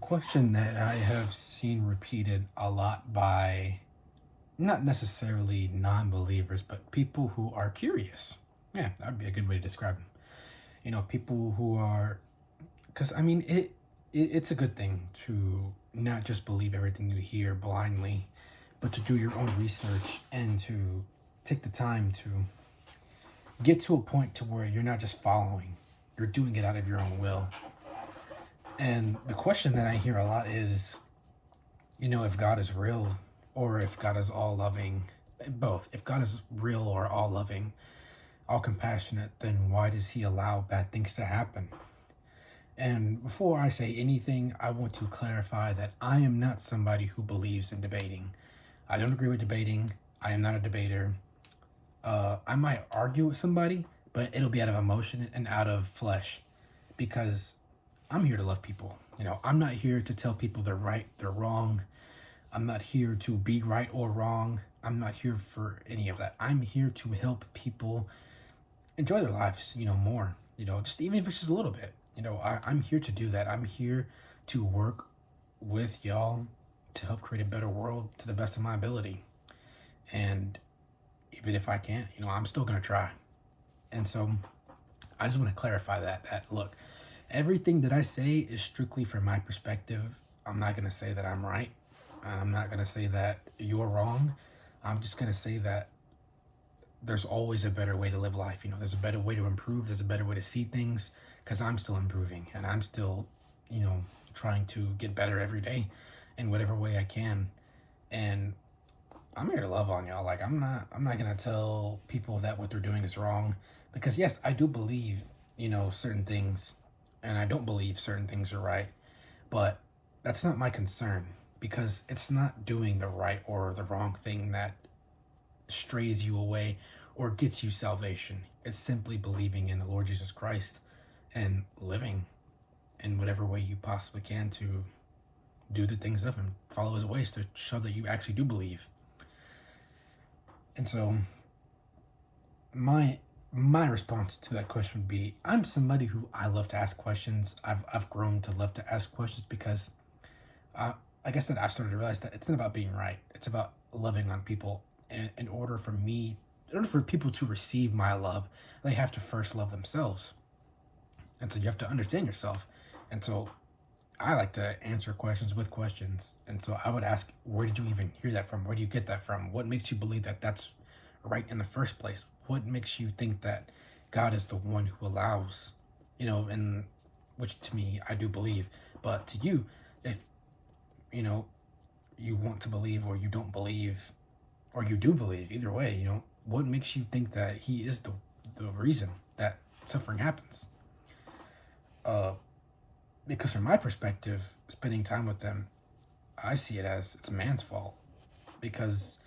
question that I have seen repeated a lot by not necessarily non believers, but people who are curious. Yeah, that would be a good way to describe them. People who are, because it's a good thing to not just believe everything you hear blindly, but to do your own research and to take the time to get to a point to where you're not just following, you're doing it out of your own will. And the question that I hear a lot is, if God is real or if God is all loving, both. If God is real or all loving, all compassionate, then why does he allow bad things to happen? And before I say anything, I want to clarify that I am not somebody who believes in debating. I don't agree with debating. I am not a debater. I might argue with somebody, but it'll be out of emotion and out of flesh because I'm here to love people. I'm not here to tell people they're right, they're wrong. I'm not here to be right or wrong. I'm not here for any of that. I'm here to help people enjoy their lives, more, just even if it's just a little bit. I'm here to do that. I'm here to work with y'all to help create a better world to the best of my ability. And even if I can't, I'm still going to try. And so I just want to clarify that look, everything that I say is strictly from my perspective. I'm not going to say that I'm right. I'm not going to say that you're wrong. I'm just going to say that there's always a better way to live life. There's a better way to improve. There's a better way to see things because I'm still improving and I'm still, trying to get better every day in whatever way I can. And I'm here to love on y'all. Like I'm not going to tell people that what they're doing is wrong because yes, I do believe, certain things and I don't believe certain things are right, but that's not my concern because it's not doing the right or the wrong thing that strays you away or gets you salvation. It's simply believing in the Lord Jesus Christ and living in whatever way you possibly can to do the things of him, follow his ways to show that you actually do believe. And so my response to that question would be I'm somebody who I love to ask questions. I've grown to love to ask questions because like I said, I've started to realize that it's not about being right. It's about loving on people. And in order for people to receive my love, they have to first love themselves. And so you have to understand yourself. And so I like to answer questions with questions. And so I would ask, where did you even hear that from? Where do you get that from? What makes you believe that that's right in the first place? What makes you think that God is the one who allows, and which to me, I do believe. But to you, if, you want to believe or you don't believe, or you do believe, either way, what makes you think that he is the reason that suffering happens? Because from my perspective, spending time with them, I see it as it's man's fault. Because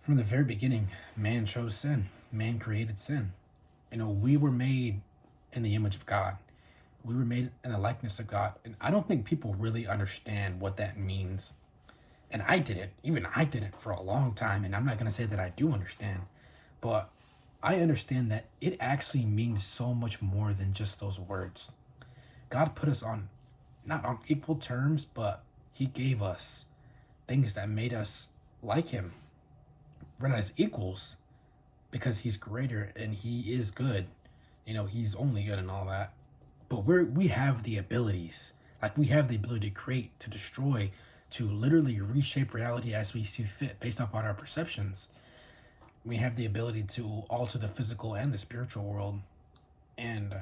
from the very beginning, man chose sin. Man created sin. We were made in the image of God. We were made in the likeness of God. And I don't think people really understand what that means. And I did it. Even I did it for a long time. And I'm not going to say that I do understand. But I understand that it actually means so much more than just those words. God put us on, not on equal terms, but he gave us things that made us like him. We're not as equals because he's greater and he is good. He's only good and all that. But we have the abilities. Like we have the ability to create, to destroy, to literally reshape reality as we see fit based upon our perceptions. We have the ability to alter the physical and the spiritual world. And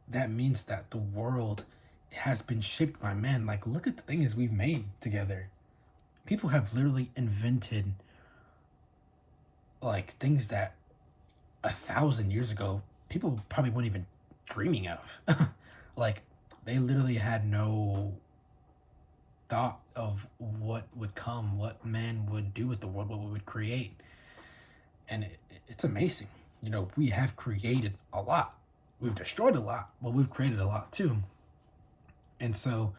that means that the world has been shaped by men. Like, look at the things we've made together. People have literally invented like things that 1,000 years ago people probably weren't even dreaming of. Like, they literally had no thought of what would come, what man would do with the world, what we would create. And it's amazing. We have created a lot. We've destroyed a lot, but we've created a lot too. And so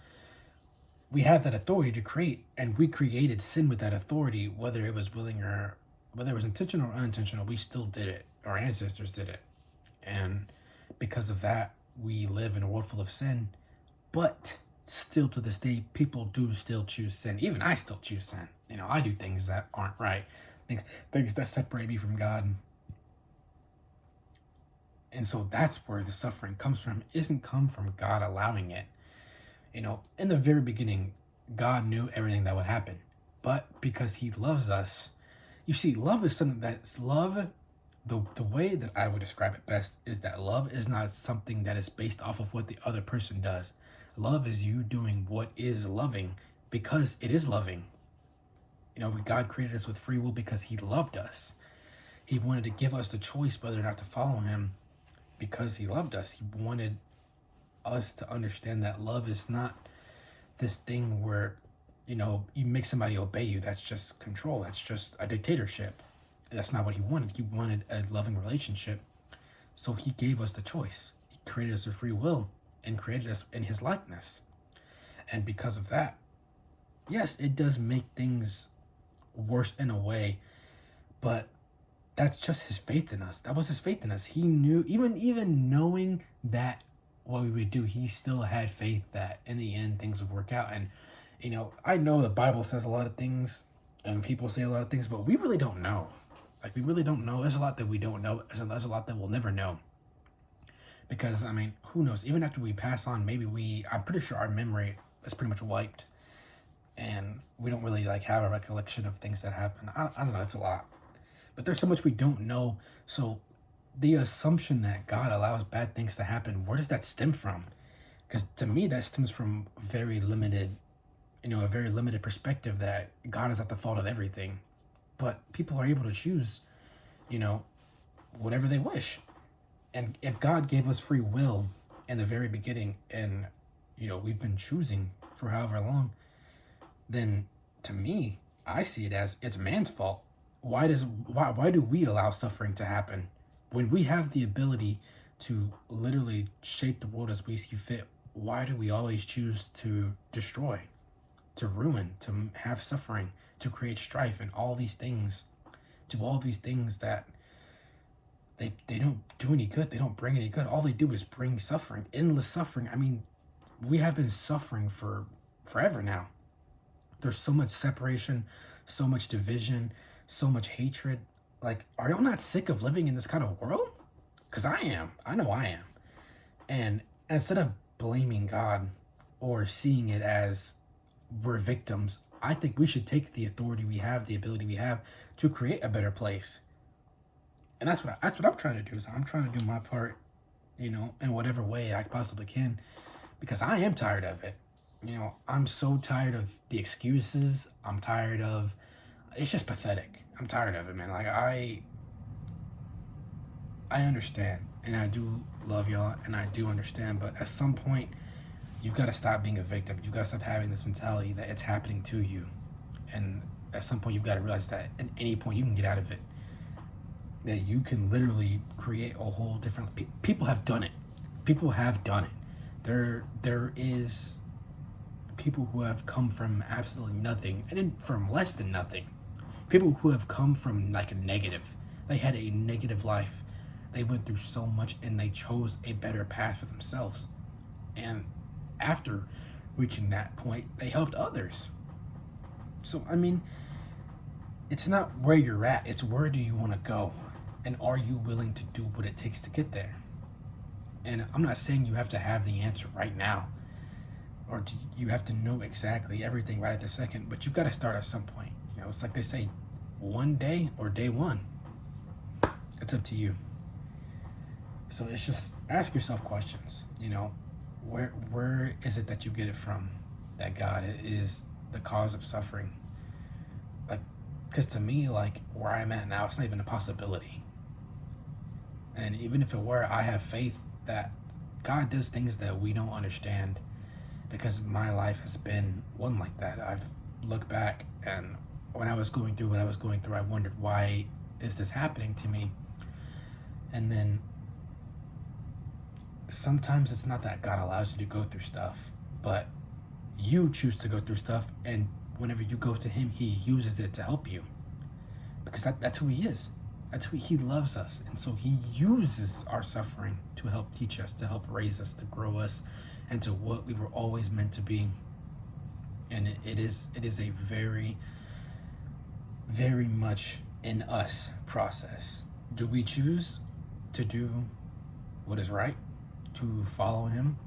we have that authority to create, and we created sin with that authority, whether it was willing or whether it was intentional or unintentional, we still did it. Our ancestors did it. And because of that, we live in a world full of sin. But still to this day, people do still choose sin. Even I still choose sin. I do things that aren't right, things that separate me from God. And so that's where the suffering comes from. It doesn't come from God allowing it. In the very beginning, God knew everything that would happen. But because he loves us, you see, love is something that's love. The way that I would describe it best is that love is not something that is based off of what the other person does. Love is you doing what is loving because it is loving. God created us with free will because he loved us. He wanted to give us the choice whether or not to follow him because he loved us. He wanted us to understand that love is not this thing where, you make somebody obey you. That's just control. That's just a dictatorship. That's not what he wanted. He wanted a loving relationship. So he gave us the choice. He created us with free will and created us in his likeness. And because of that, yes, it does make things worse in a way, but that's just his faith in us. That was his faith in us. He knew, even knowing that what we would do, he still had faith that in the end things would work out. And I know the Bible says a lot of things and people say a lot of things, but we really don't know. We really don't know. There's a lot that we don't know. There's a lot that we'll never know. Because, who knows? Even after we pass on, I'm pretty sure our memory is pretty much wiped. And we don't really, have a recollection of things that happen. I don't know. It's a lot. But there's so much we don't know. So the assumption that God allows bad things to happen, where does that stem from? Because to me, that stems from a very limited perspective that God is at the fault of everything. But people are able to choose, whatever they wish. And if God gave us free will in the very beginning and, we've been choosing for however long, then to me, I see it as it's man's fault. Why do we allow suffering to happen when we have the ability to literally shape the world as we see fit? Why do we always choose to destroy, to ruin, to have suffering, to create strife and all these things, that they don't do any good? They don't bring any good. All they do is bring suffering, endless suffering. We have been suffering for forever now. There's so much separation, so much division, so much hatred. Are y'all not sick of living in this kind of world? Because I am. I know I am. And instead of blaming God or seeing it as we're victims, I think we should take the authority we have, the ability we have to create a better place. And that's what I'm trying to do. So I'm trying to do my part, in whatever way I possibly can, because I am tired of it. I'm so tired of the excuses. I'm tired of, it's just pathetic. I'm tired of it, man. I understand, and I do love y'all, and I do understand, but at some point, you've got to stop being a victim. You've got to stop having this mentality that it's happening to you. And at some point, you've got to realize that at any point, you can get out of it. That you can literally create a whole different... People have done it. People have done it. There is people who have come from absolutely nothing, and then from less than nothing. People who have come from a negative. They had a negative life. They went through so much, and they chose a better path for themselves. And after reaching that point, they helped others. So, it's not where you're at. It's where do you want to go? And are you willing to do what it takes to get there? And I'm not saying you have to have the answer right now, or you have to know exactly everything right at the second, but you've got to start at some point. It's like they say, one day or day one. It's up to you. So it's just ask yourself questions. Where is it that you get it from that God is the cause of suffering? Because to me, where I'm at now, it's not even a possibility. And even if it were, I have faith that God does things that we don't understand, because my life has been one like that. I've looked back, and when I was going through what I was going through, I wondered, why is this happening to me? And then sometimes it's not that God allows you to go through stuff, but you choose to go through stuff, and whenever you go to him, he uses it to help you, because that's who he is. That's who he loves us. And so he uses our suffering to help teach us, to help raise us, to grow us, into what we were always meant to be. And it is a very, very much in us process. Do we choose to do what is right, to follow him,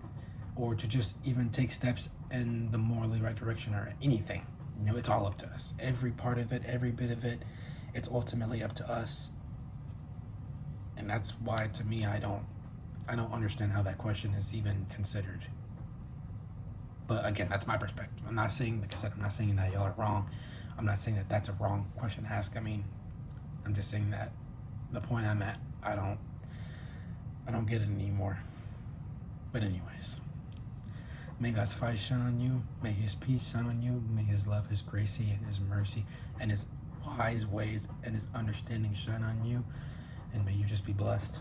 or to just even take steps in the morally right direction, or anything? It's all up to us. Every part of it, every bit of it, it's ultimately up to us. And that's why, to me, I don't understand how that question is even considered. But again, that's my perspective. I'm not saying, like I said, I'm not saying that y'all are wrong. I'm not saying that that's a wrong question to ask. I mean, I'm just saying that the point I'm at, I don't get it anymore. But anyways, may God's face shine on you. May His peace shine on you. May His love, His grace, and His mercy, and His wise ways and His understanding shine on you. And may you just be blessed.